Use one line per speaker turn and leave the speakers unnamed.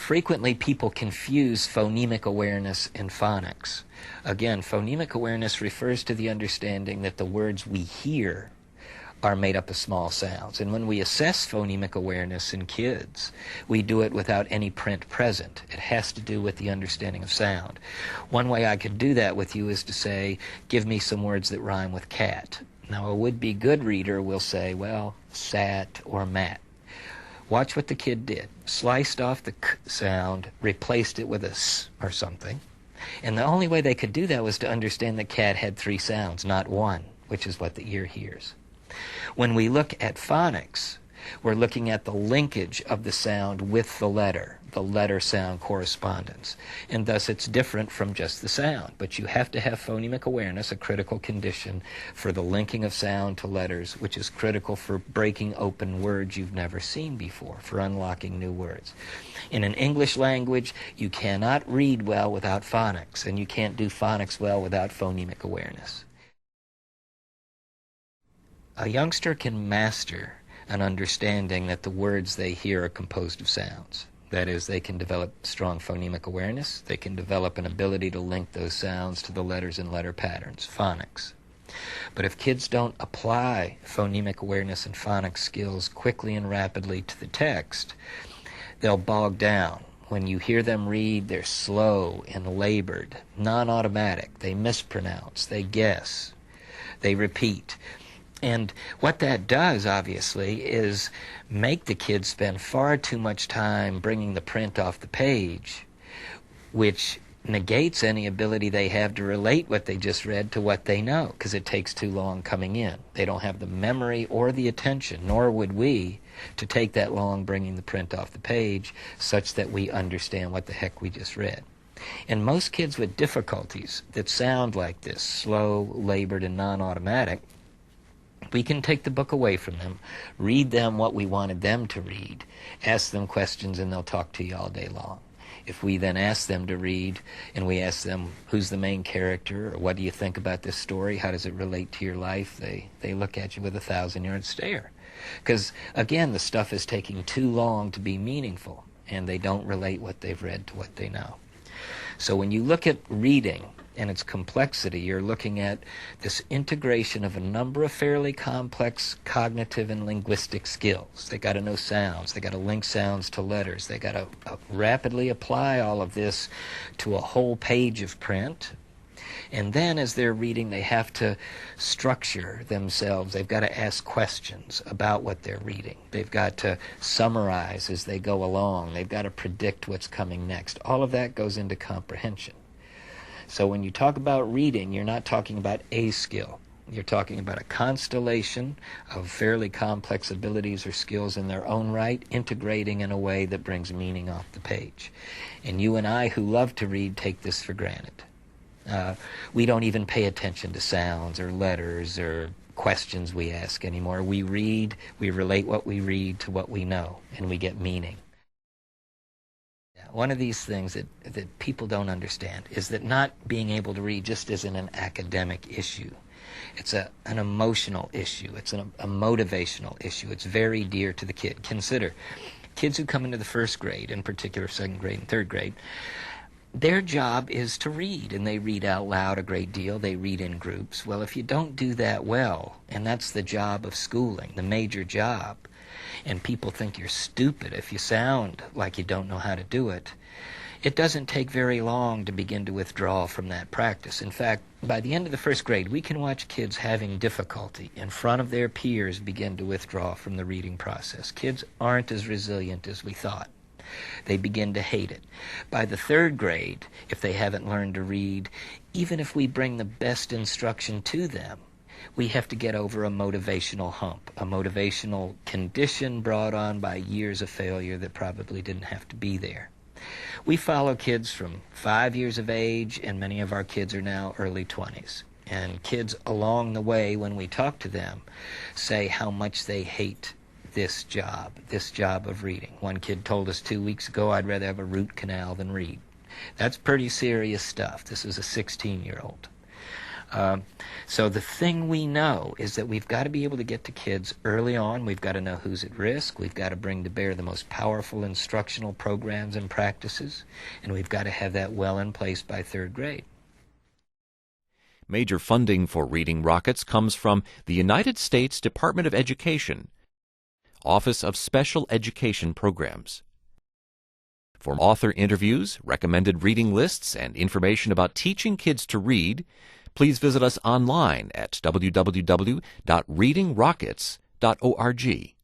frequently people confuse phonemic awareness and phonics. Again, phonemic awareness refers to the understanding that the words we hear are made up of small sounds. And when we assess phonemic awareness in kids, we do it without any print present. It has to do with the understanding of sound. One way I could do that with you is to say, give me some words that rhyme with cat. Now, a would-be good reader will say, well, sat or mat. Watch what the kid did. Sliced off the k sound, replaced it with a s or something. And the only way they could do that was to understand that cat had 3 sounds, not 1, which is what the ear hears. When we look at phonics, we're looking at the linkage of the sound with the letter-sound correspondence. And thus it's different from just the sound. But you have to have phonemic awareness, a critical condition for the linking of sound to letters, which is critical for breaking open words you've never seen before, for unlocking new words. In an English language, you cannot read well without phonics, and you can't do phonics well without phonemic awareness. A youngster can master an understanding that the words they hear are composed of sounds. That is, they can develop strong phonemic awareness. They can develop an ability to link those sounds to the letters and letter patterns, phonics. But if kids don't apply phonemic awareness and phonics skills quickly and rapidly to the text, they'll bog down. When you hear them read, they're slow and labored, non-automatic. They mispronounce, they guess, they repeat. And what that does, obviously, is make the kids spend far too much time bringing the print off the page, which negates any ability they have to relate what they just read to what they know, because it takes too long coming in. They don't have the memory or the attention, nor would we, to take that long bringing the print off the page such that we understand what the heck we just read. And most kids with difficulties that sound like this, slow, labored, and non-automatic, we can take the book away from them, read them what we wanted them to read, ask them questions, and they'll talk to you all day long. If we then ask them to read, and we ask them, who's the main character, or what do you think about this story, how does it relate to your life, they look at you with a 1,000-yard stare. Because, again, the stuff is taking too long to be meaningful, and they don't relate what they've read to what they know. So when you look at reading and its complexity, you're looking at this integration of a number of fairly complex cognitive and linguistic skills. They got to know sounds. They got to link sounds to letters. They got to rapidly apply all of this to a whole page of print. And then as they're reading, they have to structure themselves. They've got to ask questions about what they're reading. They've got to summarize as they go along. They've got to predict what's coming next. All of that goes into comprehension. So when you talk about reading, you're not talking about a skill. You're talking about a constellation of fairly complex abilities or skills in their own right, integrating in a way that brings meaning off the page. And you and I, who love to read, take this for granted. We don't even pay attention to sounds or letters or questions we ask anymore. We read, we relate what we read to what we know, and we get meaning. One of these things that people don't understand is that not being able to read just isn't an academic issue. It's an emotional issue. It's a motivational issue. It's very dear to the kid. Consider, kids who come into the first grade, in particular second grade and third grade, their job is to read, and they read out loud a great deal. They read in groups. Well, if you don't do that well, and that's the job of schooling, the major job, and people think you're stupid if you sound like you don't know how to do it, it doesn't take very long to begin to withdraw from that practice. In fact, by the end of the first grade, we can watch kids having difficulty in front of their peers begin to withdraw from the reading process. Kids aren't as resilient as we thought. They begin to hate it. By the third grade, if they haven't learned to read, even if we bring the best instruction to them, we have to get over a motivational hump, a motivational condition brought on by years of failure that probably didn't have to be there. We follow kids from 5 years of age, and many of our kids are now early 20s. And kids along the way, when we talk to them, say how much they hate this job of reading. One kid told us 2 weeks ago, I'd rather have a root canal than read. That's pretty serious stuff. This is a 16-year-old. So the thing we know is that we've got to be able to get to kids early on. We've got to know who's at risk. We've got to bring to bear the most powerful instructional programs and practices. And we've got to have that well in place by third grade.
Major funding for Reading Rockets comes from the United States Department of Education, Office of Special Education Programs. For author interviews, recommended reading lists, and information about teaching kids to read, please visit us online at www.readingrockets.org.